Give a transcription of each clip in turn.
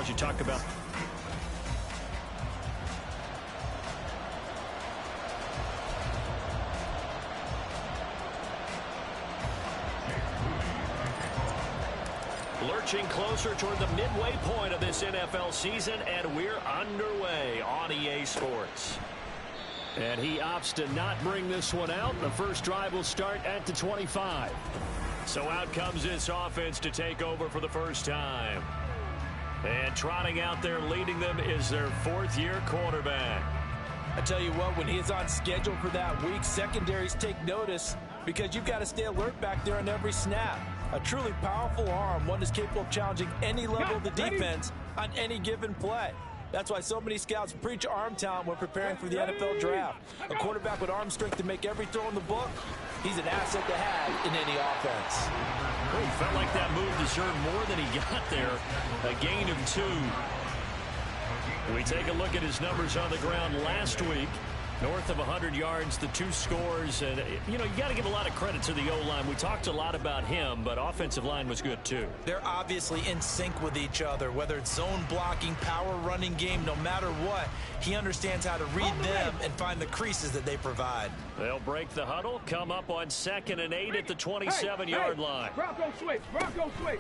Charles, you talk about lurching closer toward the midway point of this NFL season, and we're underway on EA Sports. And he opts to not bring this one out. The first drive will start at the 25. So out comes this offense to take over for the first time. And trotting out there leading them is their fourth-year quarterback. I tell you what, when he is on schedule for that week, secondaries take notice because you've got to stay alert back there on every snap. A truly powerful arm, one that's capable of challenging any level of the defense on any given play. That's why so many scouts preach arm talent when preparing for the NFL draft. A quarterback with arm strength to make every throw in the book, he's an asset to have in any offense. Well, he felt like that move deserved more than he got there. A gain of 2. We take a look at his numbers on the ground last week. North of 100 yards, the 2 scores. And, you know, you got to give a lot of credit to the O-line. We talked a lot about him, but offensive line was good too. They're obviously in sync with each other, whether it's zone blocking, power running game, no matter what. He understands how to read them and find the creases that they provide. They'll break the huddle, come up on 2nd and 8 at the 27-yard line. Bronco switch, Bronco switch.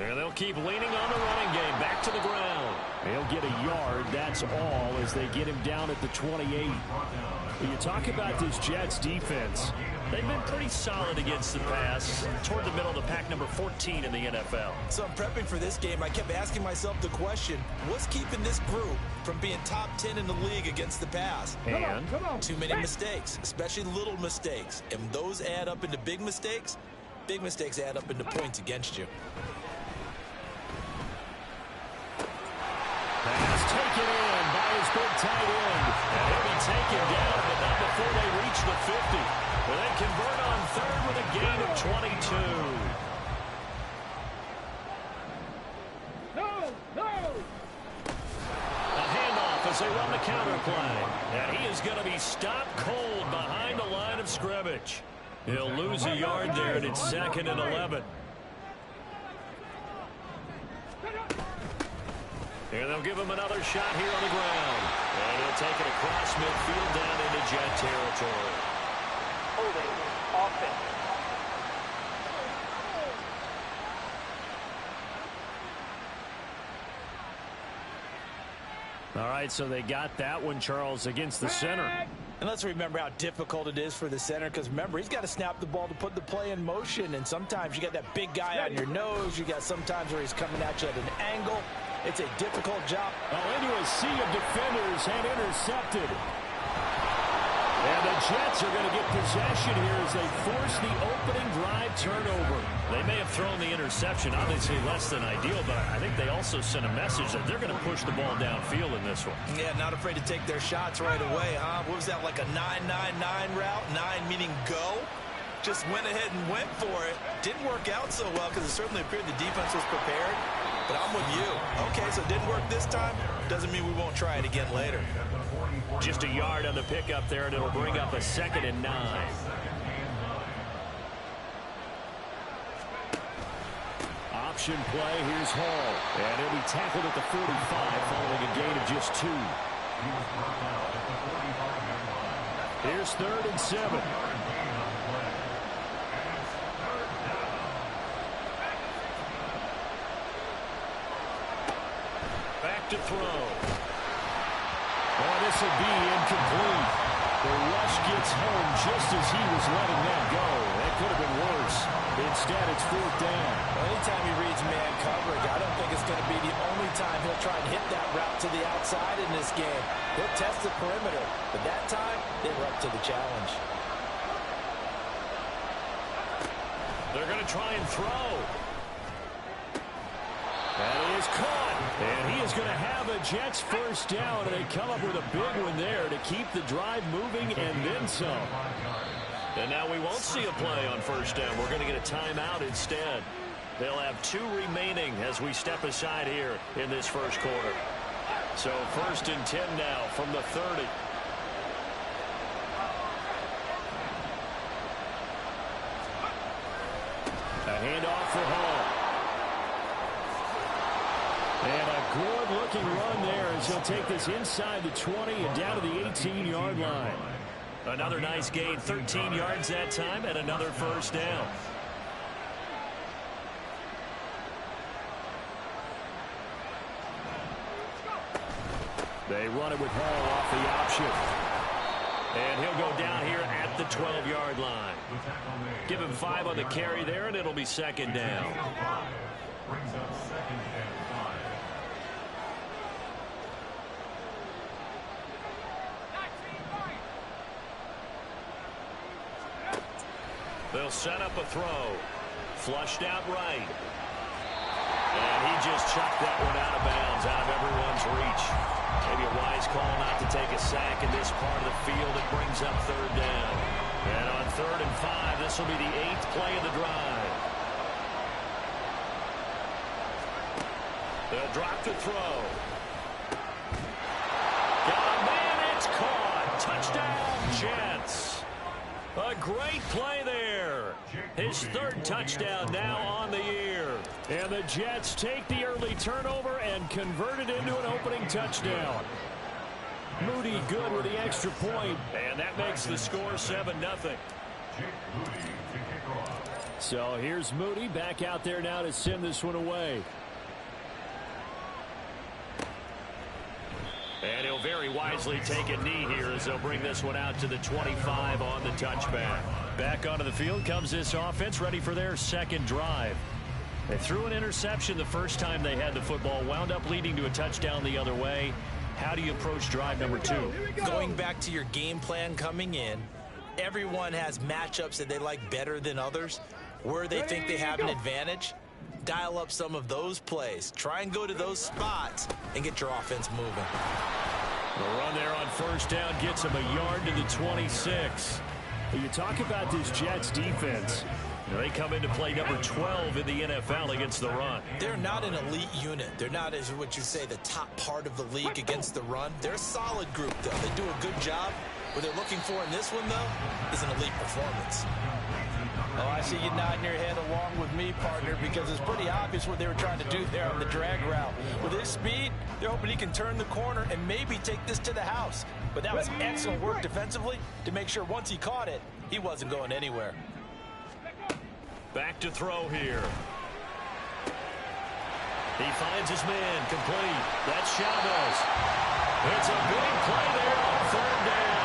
And they'll keep leaning on the running game. Back to the ground. He'll get a yard, that's all, as they get him down at the 28. When you talk about this Jets defense, they've been pretty solid against the pass, toward the middle of the pack, number 14 in the NFL. So I'm prepping for this game. I kept asking myself the question, what's keeping this group from being top 10 in the league against the pass? And come on. Too many mistakes, especially little mistakes. And those add up into big mistakes add up into points against you. Pass taken in by his big tight end. And he'll be taken down, but not before they reach the 50. Well, they convert on 3rd with a gain of 22. No! A handoff as they run the counter play. And he is going to be stopped cold behind the line of scrimmage. He'll lose a yard there, and it's 2nd and 11. And they'll give him another shot here on the ground. And he'll take it across midfield down into Jet territory. Holding offense. All right, so they got that one, Charles, against the center. And let's remember how difficult it is for the center, because remember, he's got to snap the ball to put the play in motion, and sometimes you got that big guy on your nose. You got sometimes where he's coming at you at an angle. It's a difficult job. Into a sea of defenders and intercepted. And the Jets are going to get possession here as they force the opening drive turnover. They may have thrown the interception, obviously less than ideal, but I think they also sent a message that they're going to push the ball downfield in this one. Yeah, not afraid to take their shots right away, huh? What was that, like a 9-9-9 route? 9 meaning go? Just went ahead and went for it. Didn't work out so well because it certainly appeared the defense was prepared. But I'm with you. Okay, so it didn't work this time. Doesn't mean we won't try it again later. Just a yard on the pickup there, and it'll bring up a 2nd and 9. Option play, here's Hall. And he'll be tackled at the 45 following a gain of just 2. Here's 3rd and 7. Back to throw. Oh, this will be incomplete. The rush gets home just as he was letting that go. That could have been worse. Instead, it's 4th down. Well, anytime he reads man coverage, I don't think it's going to be the only time he'll try and hit that route to the outside in this game. He'll test the perimeter, but that time, they were up to the challenge. They're going to try and throw. That is caught. And he is going to have a Jets first down, and they come up with a big one there to keep the drive moving and then some. And now we won't see a play on first down. We're going to get a timeout instead. They'll have 2 remaining as we step aside here in this first quarter. So 1st and 10 now from the 30. A handoff for Hall. And a Good-looking run there as he'll take this inside the 20 and down to the 18-yard line. Another nice gain, 13 yards that time, and another first down. They run it with Hall off the option. And he'll go down here at the 12-yard line. Give him 5 on the carry there, and it'll be second down. Brings up second and 5. They'll set up a throw. Flushed out right. And he just chucked that one out of bounds, out of everyone's reach. Maybe a wise call not to take a sack in this part of the field. It brings up third down. And on 3rd and 5, this will be the 8th play of the drive. They'll drop to throw. Got a man, it's caught. Touchdown, Jets. A great play there. His 3rd touchdown now on the year. And the Jets take the early turnover and convert it into an opening touchdown. Moody good with the extra point, and that makes the score 7-0. So here's Moody back out there now to send this one away. And he'll very wisely take a knee here as they'll bring this one out to the 25 on the touchback. Back onto the field comes this offense, ready for their second drive. They threw an interception the first time they had the football, wound up leading to a touchdown the other way. How do you approach drive number 2? Going back to your game plan coming in, everyone has matchups that they like better than others. Where they think they have an advantage, dial up some of those plays. Try and go to those spots and get your offense moving. The run there on first down gets him a yard to the 26. You talk about this Jets defense. They come into play number 12 in the NFL against the run. They're not an elite unit. They're not, as what you say, the top part of the league against the run. They're a solid group, though. They do a good job. What they're looking for in this one, though, is an elite performance. Oh, I see you nodding your head along with me, partner, because it's pretty obvious what they were trying to do there on the drag route. With his speed, they're hoping he can turn the corner and maybe take this to the house. But that was excellent work defensively to make sure once he caught it, he wasn't going anywhere. Back to throw here. He finds his man, complete. That's Chavez. It's a big play there on 3rd down.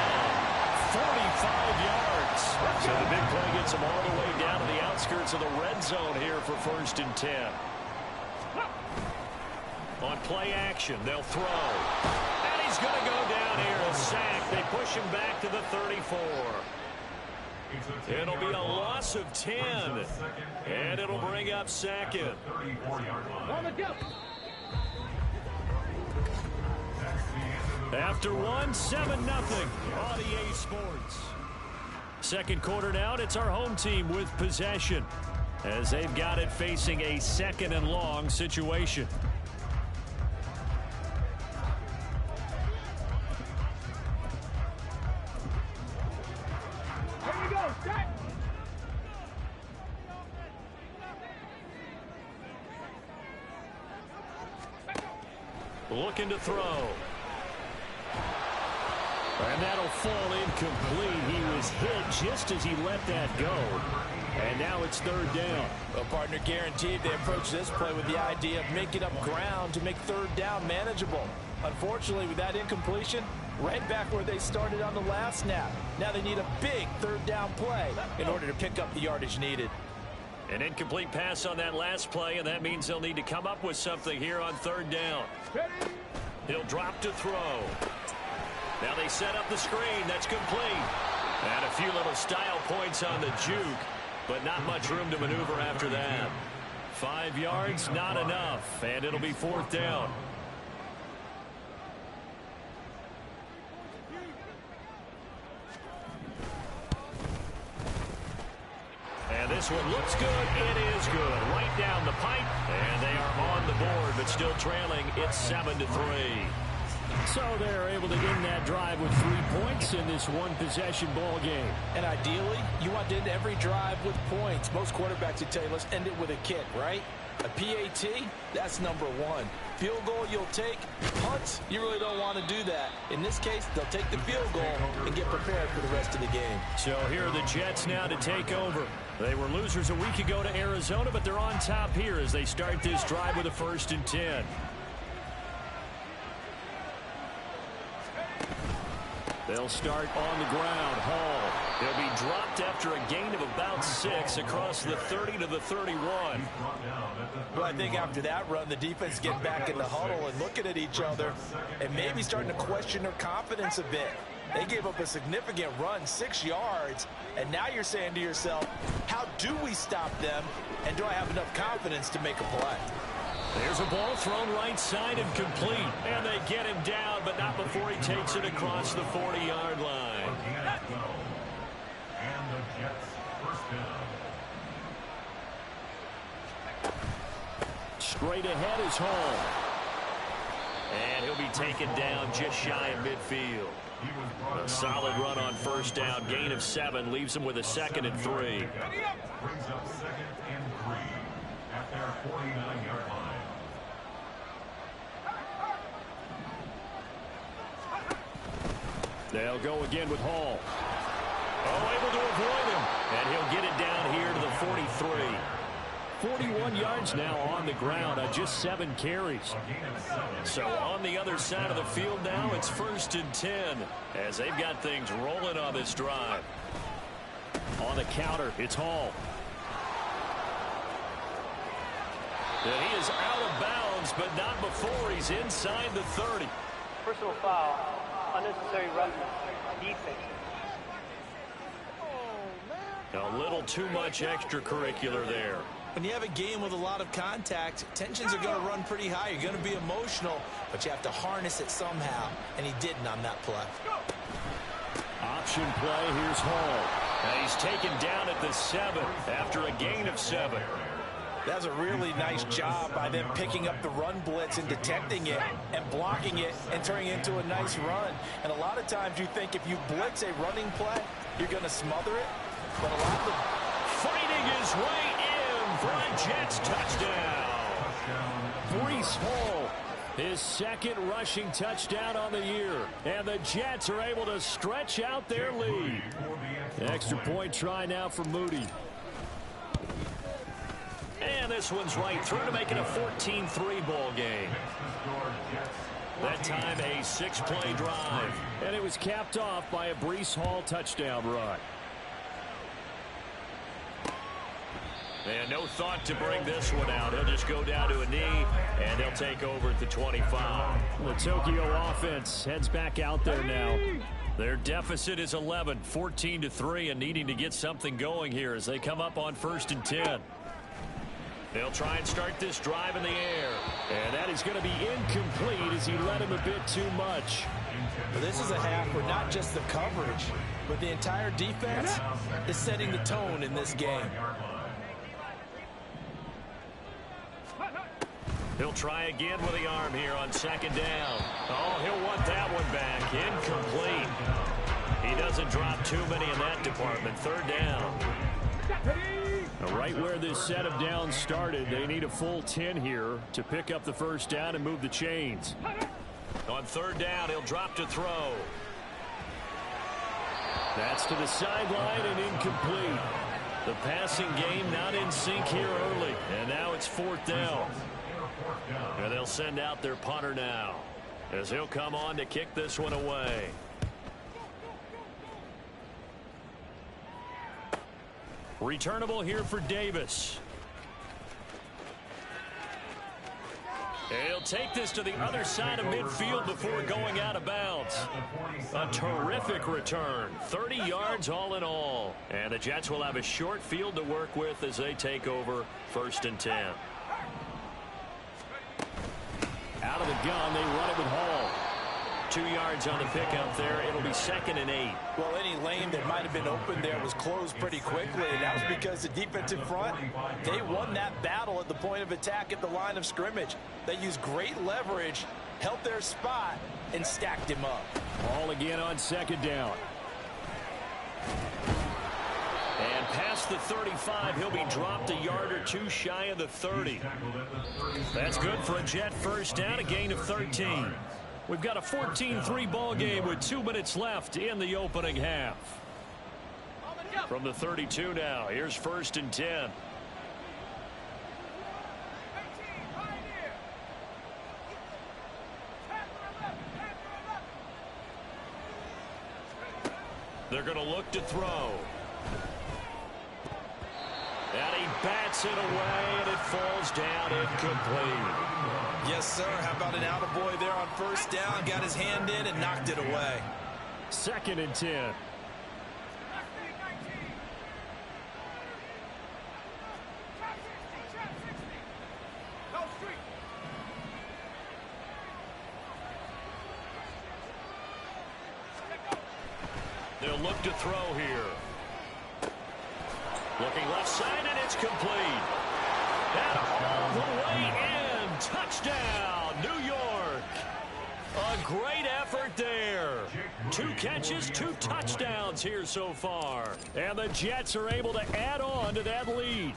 45 yards. So the big play gets him all the way down to the outskirts of the red zone here for 1st and 10. On play action, they'll throw. And he's going to go down here, a sack. They push him back to the 34. It'll be a loss of 10, and it'll bring up 2nd. After 1, 7-0 on EA Sports. Second quarter now, it's our home team with possession as they've got it facing a 2nd and long situation. Looking to throw. And that'll fall incomplete. He was hit just as he let that go. And now it's 3rd down. Well, partner, guaranteed they approach this play with the idea of making up ground to make 3rd down manageable. Unfortunately, with that incompletion, right back where they started on the last snap. Now they need a big 3rd down play in order to pick up the yardage needed. An incomplete pass on that last play, and that means they'll need to come up with something here on 3rd down. He'll drop to throw. Now they set up the screen. That's complete. And a few little style points on the juke, but not much room to maneuver after that. 5 yards, not enough, and it'll be 4th down. And this one looks good. It is good. Right down the pipe. And they are on the board, but still trailing. It's 7-3. So they're able to end that drive with 3 points in this one-possession ball game. And ideally, you want to end every drive with points. Most quarterbacks would tell you, let's end it with a kick, right? A PAT, that's number one. Field goal you'll take. Punts, you really don't want to do that. In this case, they'll take the field goal and get prepared for the rest of the game. So here are the Jets now to take over. They were losers a week ago to Arizona, but they're on top here as they start this drive with a 1st and 10. They'll start on the ground. Hall. He'll be dropped after a gain of about 6 across the 30 to the 31. Well, I think after that run, the defense getting back in the huddle and looking at each other and maybe starting to question their confidence a bit. They gave up a significant run, 6 yards, and now you're saying to yourself, how do we stop them, and do I have enough confidence to make a play? There's a ball thrown right side and complete. And they get him down, but not before he takes it across the 40-yard line. And the Jets first down. Straight ahead is Hall. And he'll be taken down just shy of midfield. A solid run on 1st down. Gain of 7 leaves him with a 2nd and 3. Brings up 2nd and 3 at their 49-yard line. They'll go again with Hall. Oh, able to avoid him. And he'll get it down here to the 43. 41 yards now on the ground on just 7 carries. So on the other side of the field now, it's 1st and 10 as they've got things rolling on this drive. On the counter, it's Hall. And he is out of bounds, but not before he's inside the 30. Personal foul, unnecessary roughness, defense. A little too much extracurricular there. When you have a game with a lot of contact, tensions are going to run pretty high. You're going to be emotional, but you have to harness it somehow, and he didn't on that play. Option play, here's Hall. And he's taken down at the 7 after a gain of 7. That's a really nice job by them picking up the run blitz and detecting it and blocking it and turning it into a nice run. And a lot of times you think if you blitz a running play, you're going to smother it. But a lot of them fighting his way in for a Jets touchdown. Breece Hall, his 2nd rushing touchdown on the year. And the Jets are able to stretch out their lead. Extra point try now for Moody. And this one's right through to make it a 14-3 ball game. That time a 6-play drive. And it was capped off by a Breece Hall touchdown run. And no thought to bring this one out. He'll just go down to a knee, and they'll take over at the 25. The Tokyo offense heads back out there now. Their deficit is 11, 14-3, and needing to get something going here as they come up on 1st and 10. They'll try and start this drive in the air. And that is going to be incomplete as he led him a bit too much. Well, this is a half where not just the coverage, but the entire defense is setting the tone in this game. He'll try again with the arm here on 2nd down. Oh, he'll want that one back. Incomplete. He doesn't drop too many in that department. 3rd down. Right where this set of downs started, they need a full 10 here to pick up the 1st down and move the chains. On 3rd down, he'll drop to throw. That's to the sideline and incomplete. The passing game not in sync here early, and now it's 4th down. And they'll send out their punter now as he'll come on to kick this one away. Returnable here for Davis. And he'll take this to the other side of midfield before going out of bounds. A terrific return. 30 yards all in all. And the Jets will have a short field to work with as they take over 1st and 10. Out of the gun, they run it with Hall. 2 yards on the pickup there. It'll be 2nd and 8. Well, any lane that might have been open there was closed pretty quickly, and that was because the defensive front, they won that battle at the point of attack at the line of scrimmage. They used great leverage, held their spot, and stacked him up. Hall again on 2nd down. And past the 35, he'll be dropped a yard or two shy of the 30. That's good for a Jet first down, a gain of 13. We've got a 14-3 ball game with 2 minutes left in the opening half. From the 32 now, here's 1st and 10. They're going to look to throw. And he bats it away, and it falls down incomplete. Yes, sir. How about an attaboy there on 1st down? Got his hand in and knocked it away. 2nd and 10. They'll look to throw here. Looking left side, and it's complete. And all the way in. Touchdown, New York. A great effort there. 2 catches, 2 touchdowns here so far. And the Jets are able to add on to that lead.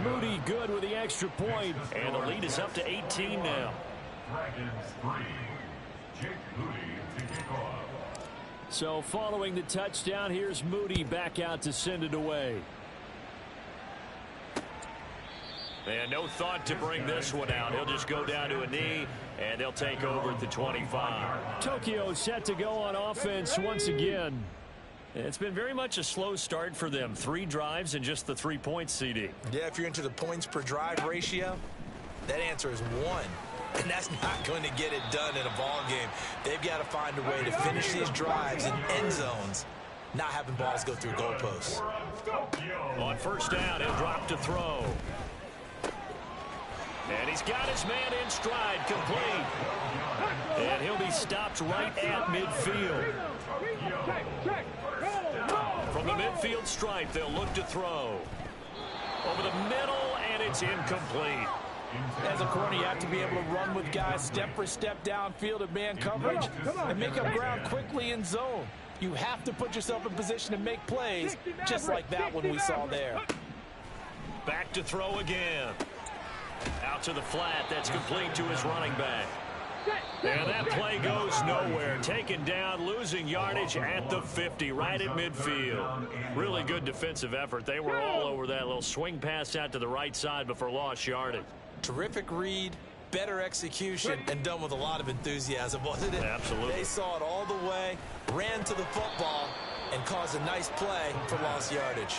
Moody good with the extra point. And the lead is up to 18 now. Dragons 3. Jake Moody to kick off. So following the touchdown, here's Moody back out to send it away. And no thought to bring this one out. He'll just go down to a knee, and they'll take over at the 25. Tokyo set to go on offense once again. It's been very much a slow start for them. 3 drives and just the 3 points, CD. Yeah, if you're into the points per drive ratio, that answer is 1. And that's not going to get it done in a ball game. They've got to find a way to finish these drives in end zones, not having balls go through goalposts. On 1st down, he'll drop to throw. And he's got his man in stride, complete. And he'll be stopped right at midfield. From the midfield stripe, they'll look to throw. Over the middle, and it's incomplete. As a corner, you have to be able to run with guys step for step downfield in man coverage and make up ground quickly in zone. You have to put yourself in position to make plays, just like that one we saw there. Back to throw again. Out to the flat. That's complete to his running back. And that play goes nowhere. Taken down, losing yardage at the 50, right at midfield. Really good defensive effort. They were all over that little swing pass out to the right side before lost yardage. Terrific read, better execution, and done with a lot of enthusiasm, wasn't it? Absolutely. They saw it all the way, ran to the football, and caused a nice play for lost yardage.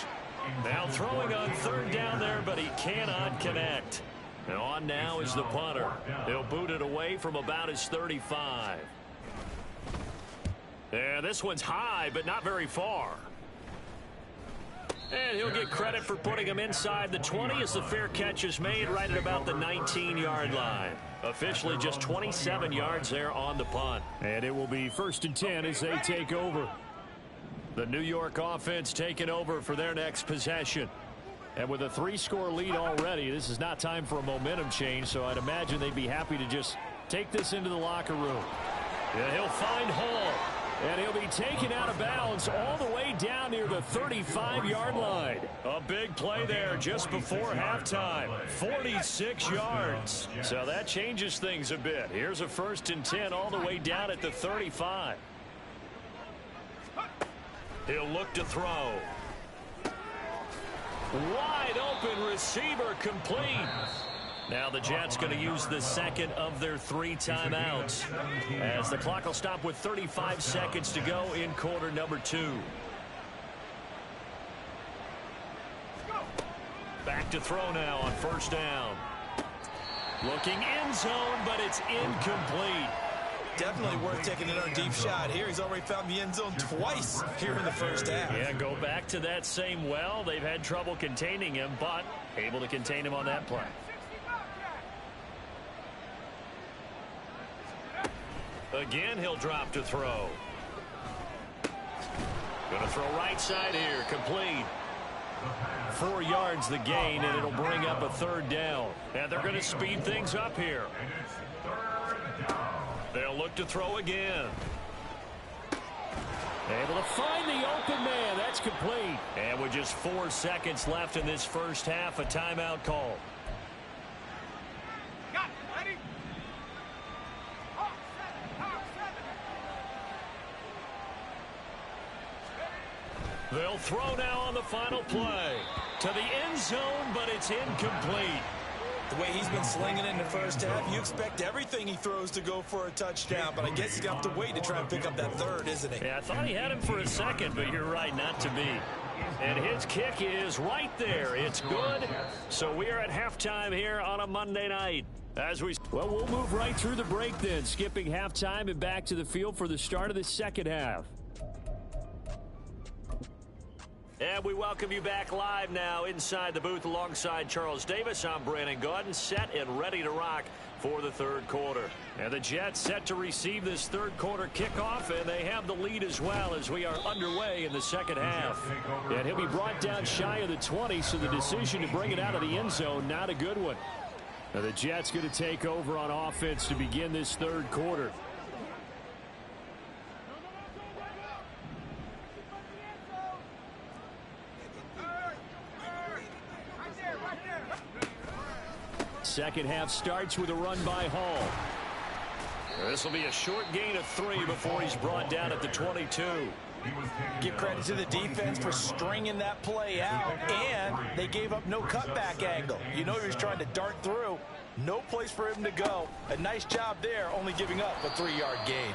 Now throwing on 3rd down there, but he cannot connect. And on now is the punter. He'll boot it away from about his 35. Yeah, this one's high, but not very far. And he'll get credit for putting him inside the 20 as the fair catch is made right at about the 19-yard line. Officially just 27 yards there on the punt. And it will be 1st and 10 as they take over. The New York offense taking over for their next possession. And with a 3-score lead already, this is not time for a momentum change, so I'd imagine they'd be happy to just take this into the locker room. Yeah, he'll find Hall. And he'll be taken out of bounds all the way down near the 35-yard line. A big play there just before halftime. 46 yards. So that changes things a bit. Here's a 1st and 10 all the way down at the 35. He'll look to throw. Wide open receiver, complete. Now the Jets going to use the 2nd of their 3 timeouts as the clock will stop with 35 seconds to go in quarter number 2. Back to throw now on 1st down. Looking end zone, but it's incomplete. Definitely worth taking another deep shot here. He's already found the end zone twice here in the 1st half. Yeah, go back to that same well. They've had trouble containing him, but able to contain him on that play. Again, he'll drop to throw. Going to throw right side here, complete. 4 yards the gain, and it'll bring up a 3rd down. And they're going to speed things up here. They'll look to throw again. Able to find the open man. That's complete. And with just 4 seconds left in this first half, a timeout call. They'll throw now on the final play. To the end zone, but it's incomplete. The way he's been slinging it in the first half, you expect everything he throws to go for a touchdown, but I guess he's got to wait to try and pick up that third, isn't he? Yeah, I thought he had him for a second, but you're right, not to be. And his kick is right there. It's good. So we are at halftime here on a Monday night. Well, we'll move right through the break then, skipping halftime and back to the field for the start of the second half. And we welcome you back live now inside the booth alongside Charles Davis. I'm Brandon Gaudin, set and ready to rock for the third quarter. And the Jets set to receive this third quarter kickoff, and they have the lead as well as we are underway in the second half. And he'll be brought down shy of the 20, so the decision to bring it out of the end zone, not a good one. Now the Jets going to take over on offense to begin this third quarter. Second half starts with a run by Hall. This will be a short gain of 3 before he's brought down at the 22. Give credit to the defense for stringing that play out, and they gave up no cutback angle. You know he was trying to dart through. No place for him to go. A nice job there, only giving up a 3-yard gain.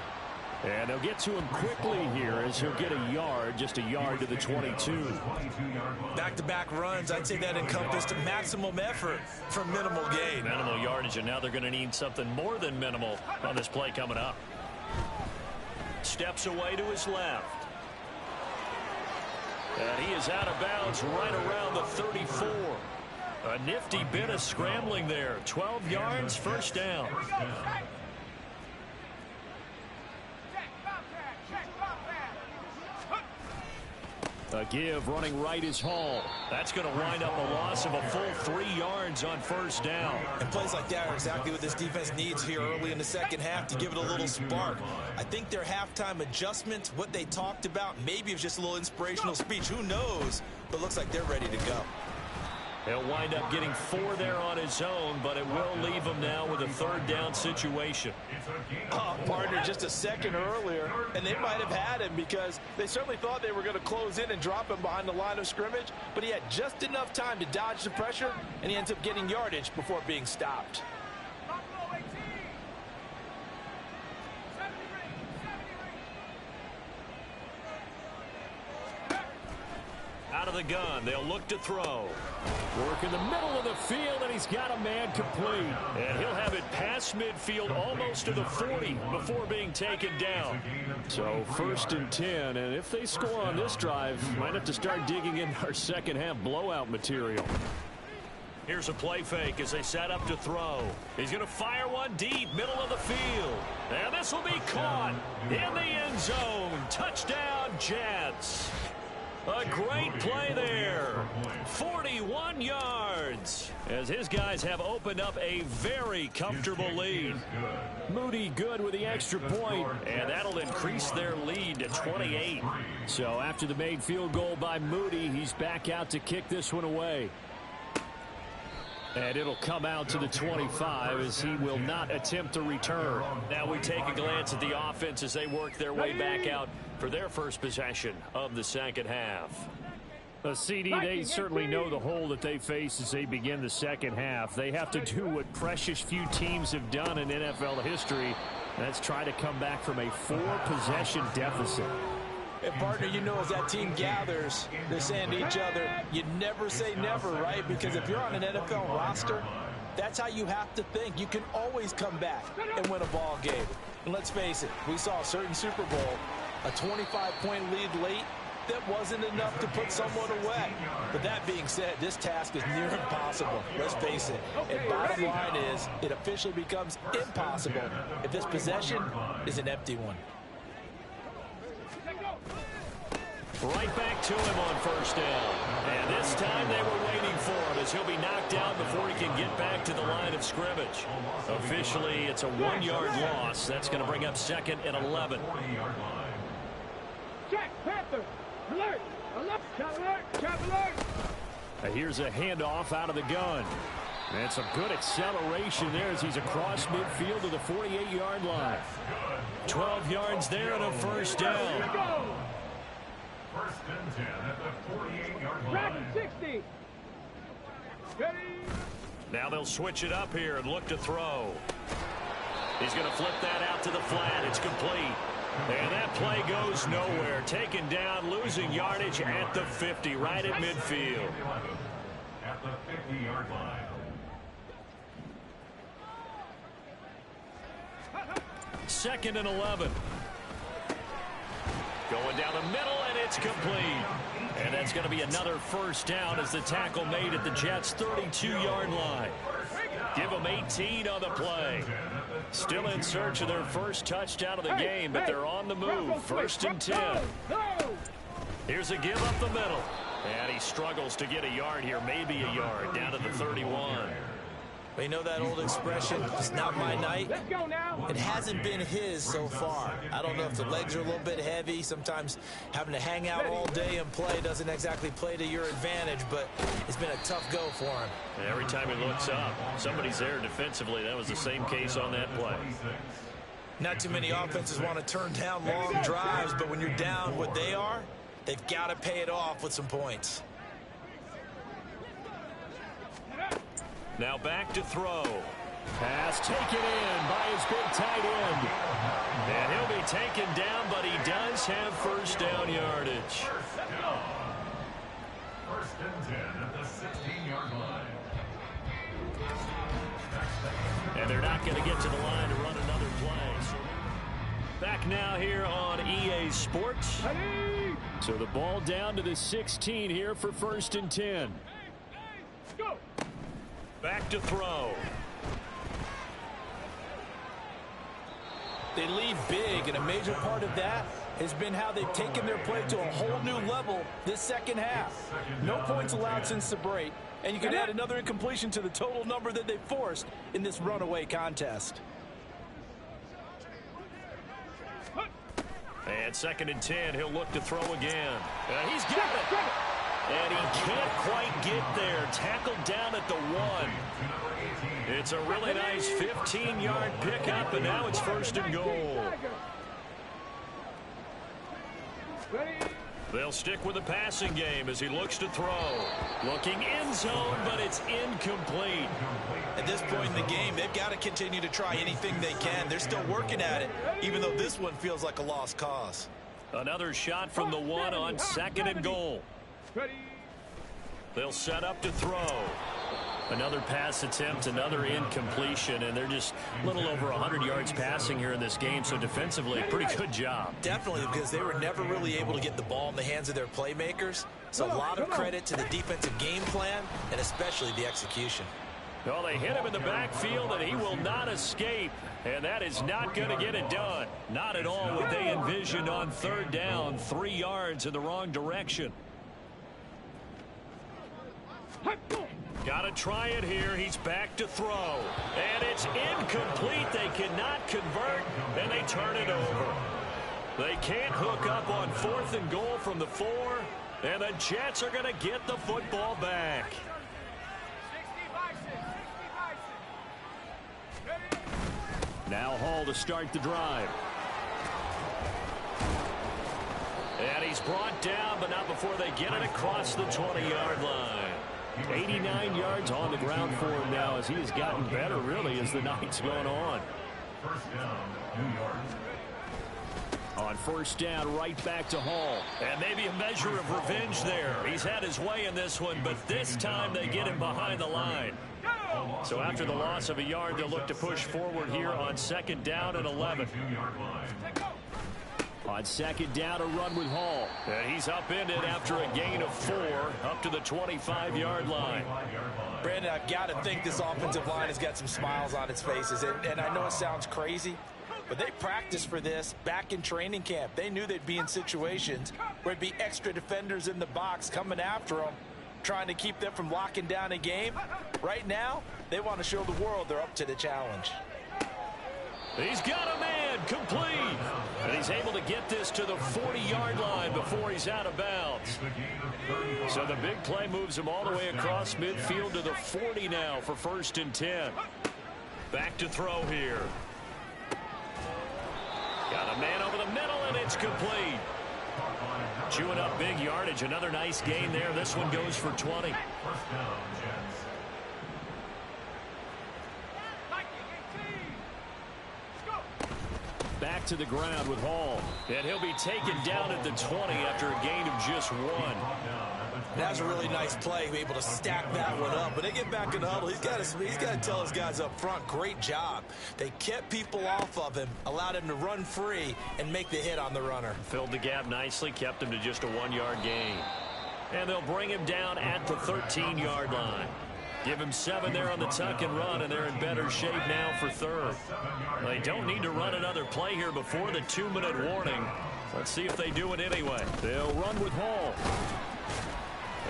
And they'll get to him quickly here as he'll get a yard, just a yard to the 22. Back-to-back runs, I'd say that encompassed maximum effort for minimal gain. Minimal yardage, and now they're going to need something more than minimal on this play coming up. Steps away to his left. And he is out of bounds right around the 34. A nifty bit of scrambling there. 12 yards, first down. A give running right is Hall. That's going to wind up a loss of a full 3 yards on first down. And plays like that are exactly what this defense needs here early in the second half to give it a little spark. I think their halftime adjustments, what they talked about, maybe it was just a little inspirational speech. Who knows? But looks like they're ready to go. He'll wind up getting 4 there on his own, but it will leave him now with a third down situation. Partner, just a second earlier, and they might have had him because they certainly thought they were going to close in and drop him behind the line of scrimmage, but he had just enough time to dodge the pressure, and he ends up getting yardage before being stopped. Out of the gun, they'll look to throw. Work in the middle of the field, and he's got a man complete. And he'll have it past midfield almost to the 40 before being taken down. So first and 10, and if they score on this drive, might have to start digging in our second half blowout material. Here's a play fake as they set up to throw. He's going to fire one deep, middle of the field. And this will be caught in the end zone. Touchdown, Jets. A great play there. 41 yards as his guys have opened up a very comfortable lead. Moody good with the extra point, and that'll increase their lead to 28. So after the made field goal by Moody, he's back out to kick this one away. And it'll come out to the 25 as he will not attempt to return. Now we take a glance at the offense as they work their way back out for their first possession of the second half. CD, they certainly know the hole that they face as they begin the second half. They have to do what precious few teams have done in NFL history. That's try to come back from a 4-possession deficit. And partner, you know, as that team gathers, they're saying to each other, you never say never, right? Because if you're on an NFL roster, that's how you have to think. You can always come back and win a ball game. And let's face it, we saw a certain Super Bowl, a 25-point lead late, that wasn't enough to put someone away. But that being said, this task is near impossible. Let's face it. And bottom line is, it officially becomes impossible if this possession is an empty one. Right back to him on first down. And this time they were waiting for him as he'll be knocked down before he can get back to the line of scrimmage. Officially, it's a 1-yard loss. That's going to bring up second and 11. Check, Panther. Alert. Alert. Trap alert. Trap alert. Here's a handoff out of the gun. And some good acceleration there as he's across midfield to the 48-yard line. 12 yards there and a first down. First and 10 at the 48-yard line. Track 60. Ready. Now they'll switch it up here and look to throw. He's going to flip that out to the flat. It's complete. And that play goes nowhere. Taken down, losing yardage at the 50, right at midfield. At the 50-yard line. Second and 11. Going down the middle, and it's complete. And that's going to be another first down as the tackle made at the Jets' 32-yard line. Give them 18 on the play. Still in search of their first touchdown of the game, but they're on the move. First and 10. Here's a give up the middle. And he struggles to get a yard here, maybe a yard, down to the 31. Well, you know that old expression, it's not my night? Let's go now. It hasn't been his so far. I don't know if the legs are a little bit heavy. Sometimes having to hang out all day and play doesn't exactly play to your advantage, but it's been a tough go for him. And every time he looks up, somebody's there defensively. That was the same case on that play. Not too many offenses want to turn down long drives, but when you're down what they are, they've got to pay it off with some points. Now back to throw. Pass taken in by his big tight end. And he'll be taken down, but he does have first down yardage. First and 10 at the 16-yard line. And they're not going to get to the line to run another play. So back now here on EA Sports. So the ball down to the 16 here for first and 10. Go. Back to throw. They lead big, and a major part of that has been how they've taken their play to a whole new level this second half. No points allowed since the break, and you can add another incompletion to the total number that they forced in this runaway contest. And second and 10, he'll look to throw again. He's got it. And he can't quite get there. Tackled down at the 1. It's a really nice 15-yard pickup, and now it's first and goal. They'll stick with the passing game as he looks to throw. Looking end zone, but it's incomplete. At this point in the game, they've got to continue to try anything they can. They're still working at it, even though this one feels like a lost cause. Another shot from the 1 on second and goal. They'll set up to throw. Another pass attempt, another incompletion, and they're just a little over 100 yards passing here in this game, so defensively, pretty good job. Definitely, because they were never really able to get the ball in the hands of their playmakers. So a lot of credit to the defensive game plan, and especially the execution. Well, they hit him in the backfield, and he will not escape. And that is not going to get it done. Not at all what they envisioned on third down. 3 yards in the wrong direction. Got to try it here. He's back to throw. And it's incomplete. They cannot convert, and they turn it over. They can't hook up on 4th and goal from the 4, and the Jets are going to get the football back. Now Hall to start the drive. And he's brought down, but not before they get it across the 20-yard line. 89 yards on the ground for him now as he has gotten better, really, as the night's gone on. First down, New York. On first down, right back to Hall. And maybe a measure of revenge there. He's had his way in this one, but this time they get him behind the line. So after the loss of a yard, they'll look to push forward here on second down and 11. On second down, a run with Hall. And he's upended after a gain of 4 up to the 25-yard line. Brandon, I've got to think this offensive line has got some smiles on its faces. And I know it sounds crazy, but they practiced for this back in training camp. They knew they'd be in situations where there'd be extra defenders in the box coming after them, trying to keep them from locking down a game. Right now, they want to show the world they're up to the challenge. He's got a man, complete. And he's able to get this to the 40-yard line before he's out of bounds. So the big play moves him all the way across midfield to the 40 now for 1st and 10. Back to throw here. Got a man over the middle, and it's complete. Chewing up big yardage. Another nice gain there. This one goes for 20. Back to the ground with Hall. And he'll be taken down at the 20 after a gain of just 1. That's a really nice play, able to stack that one up. When they get back in the huddle, he's got to tell his guys up front, great job. They kept people off of him, allowed him to run free and make the hit on the runner. Filled the gap nicely, kept him to just a 1-yard gain. And they'll bring him down at the 13-yard line. Give him 7 there on the tuck and run, and they're in better shape now for 3rd. They don't need to run another play here before the 2-minute warning. Let's see if they do it anyway. They'll run with Hall.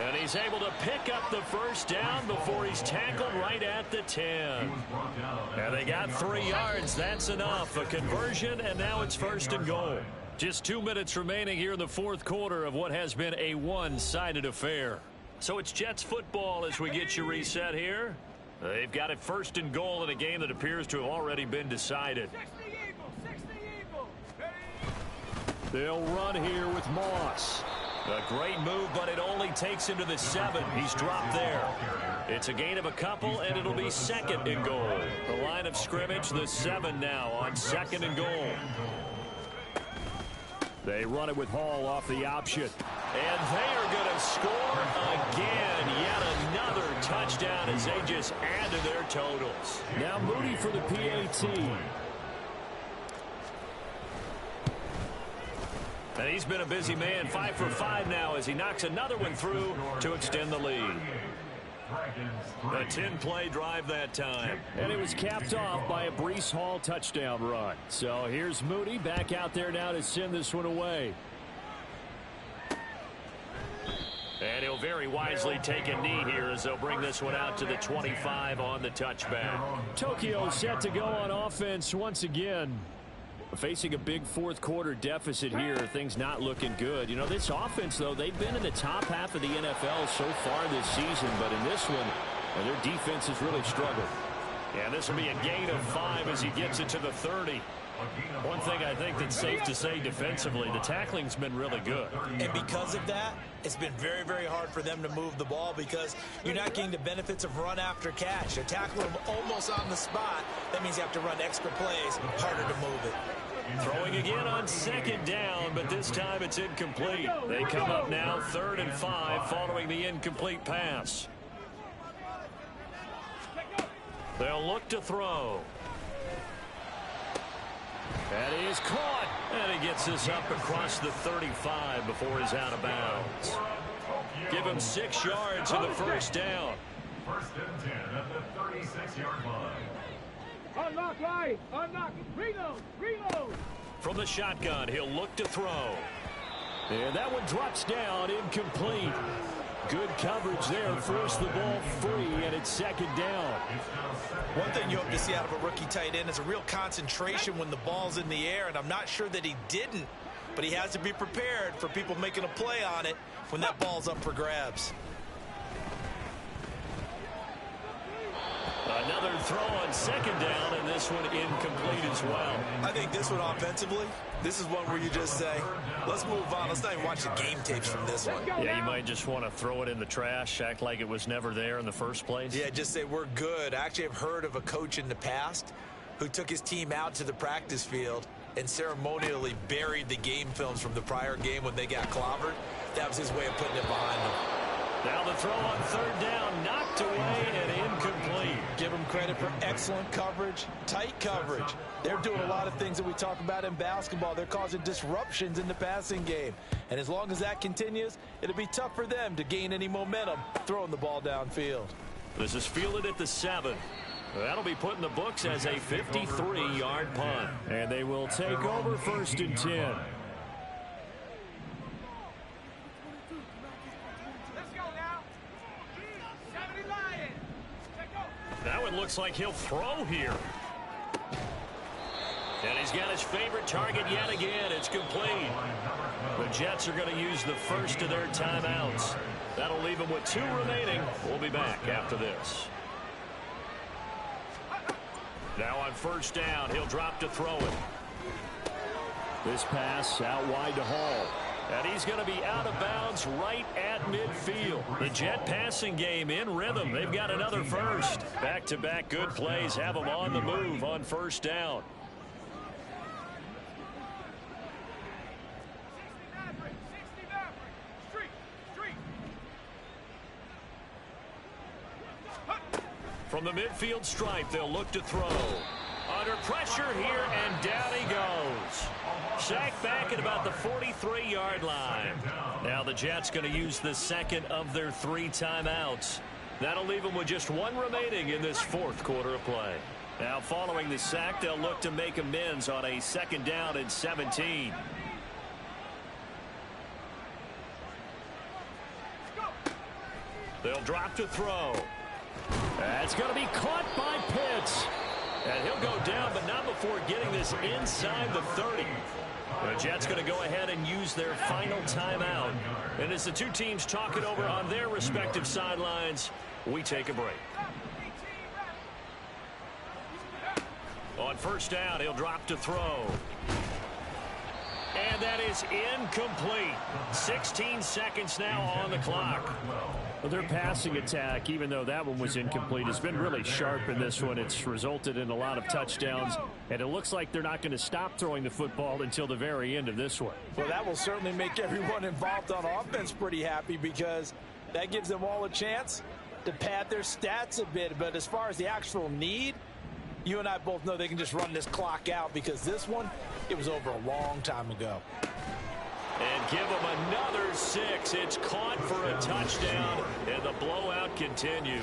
And he's able to pick up the 1st down before he's tackled right at the 10. And they got 3 yards. That's enough. A conversion, and now it's 1st and goal. Just 2 minutes remaining here in the 4th quarter of what has been a one-sided affair. So it's Jets football as we get you reset here. They've got it 1st and goal in a game that appears to have already been decided. They'll run here with Moss. A great move, but it only takes him to the 7. He's dropped there. It's a gain of a couple, and it'll be 2nd and goal. The line of scrimmage, the 7 now on 2nd and goal. They run it with Hall off the option. And they are going to score again. Yet another touchdown as they just add to their totals. Now Moody for the PAT. And he's been a busy man, 5 for 5 now as he knocks another one through to extend the lead. A 10-play drive that time. And it was capped off by a Breece Hall touchdown run. So here's Moody back out there now to send this one away. And he'll very wisely take a knee here as they'll bring this one out to the 25 on the touchback. Tokyo set to go on offense once again. Facing a big 4th quarter deficit here, things not looking good. You know, this offense, though, they've been in the top half of the NFL so far this season, but in this one, their defense has really struggled. And this will be a gain of 5 as he gets it to the 30. One thing I think that's safe to say defensively, the tackling's been really good. And because of that, it's been very, very hard for them to move the ball because you're not getting the benefits of run after catch. They're tackling them almost on the spot. That means you have to run extra plays, harder to move it. Throwing again on 2nd down, but this time it's incomplete. They come up now 3rd and 5 following the incomplete pass. They'll look to throw. And he is caught. And he gets this up across the 35 before he's out of bounds. Give him 6 yards in the 1st down. 1st and 10 at the 36-yard line. Unlock right. Unlock. Reload. Reload. From the shotgun, he'll look to throw. And that one drops down, incomplete. Good coverage there, forced the ball free, and it's 2nd down. One thing you hope to see out of a rookie tight end is a real concentration when the ball's in the air, and I'm not sure that he didn't, but he has to be prepared for people making a play on it when that ball's up for grabs. Another throw on 2nd down, and this one incomplete as well. I think this one offensively, this is one where you just say, let's move on. Let's not even watch the game tapes from this one. Yeah, you might just want to throw it in the trash, act like it was never there in the first place. Yeah, just say we're good. I actually have heard of a coach in the past who took his team out to the practice field and ceremonially buried the game films from the prior game when they got clobbered. That was his way of putting it behind them. Now the throw on 3rd down, knocked away and incomplete. Give them credit for excellent coverage, tight coverage. They're doing a lot of things that we talk about in basketball. They're causing disruptions in the passing game. And as long as that continues, it'll be tough for them to gain any momentum throwing the ball downfield. This is fielded at the 7. That'll be put in the books as a 53-yard punt. And they will take over 1st and 10. Now it looks like he'll throw here. And he's got his favorite target yet again. It's complete. The Jets are going to use the first of their timeouts. That'll leave him with 2 remaining. We'll be back after this. Now on first down, he'll drop to throw it. This pass out wide to Hall. And he's going to be out of bounds right at midfield. The Jet passing game in rhythm. They've got another first. Back-to-back good plays have them on the move on first down. From the midfield stripe, they'll look to throw. Under pressure here, and down he goes. Sacked back at about the 43-yard line. Now the Jets going to use the second of their 3 timeouts. That'll leave them with just 1 remaining in this 4th quarter of play. Now following the sack, they'll look to make amends on a 2nd down and 17. They'll drop to throw. That's going to be caught by Pitts. And he'll go down, but not before getting this inside the 30. The Jets going to go ahead and use their final timeout. And as the 2 teams talk it over on their respective sidelines, we take a break. On first down, he'll drop to throw. And that is incomplete. 16 seconds now on the clock. Well, their passing attack, even though that one was incomplete, has been really sharp in this one. It's resulted in a lot of touchdowns, and it looks like they're not going to stop throwing the football until the very end of this one. Well, that will certainly make everyone involved on offense pretty happy, because that gives them all a chance to pad their stats a bit. But as far as the actual need, you and I both know they can just run this clock out, because this one, it was over a long time ago. And give him another 6. It's caught for a touchdown, and the blowout continues.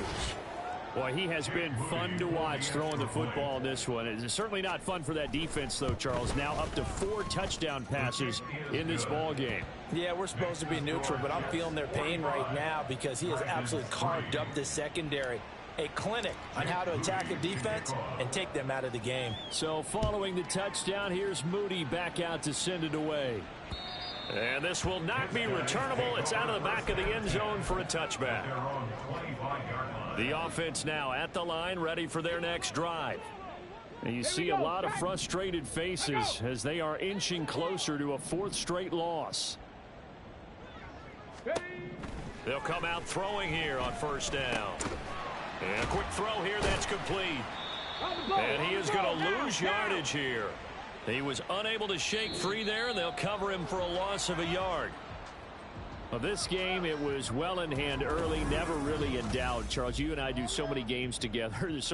Boy, he has been fun to watch throwing the football in this one. It's certainly not fun for that defense, though, Charles. Now up to 4 touchdown passes in this ball game. Yeah, we're supposed to be neutral, but I'm feeling their pain right now, because he has absolutely carved up the secondary. A clinic on how to attack the defense and take them out of the game. So following the touchdown, here's Moody back out to send it away. And this will not be returnable. It's out of the back of the end zone for a touchback. The offense now at the line, ready for their next drive. And you see a lot of frustrated faces as they are inching closer to a 4th straight loss. They'll come out throwing here on first down. And a quick throw here that's complete. And he is going to lose yardage here. He was unable to shake free there, and they'll cover him for a loss of a yard. Well, this game, it was well in hand early, never really in doubt. Charles, you and I do so many games together. There's so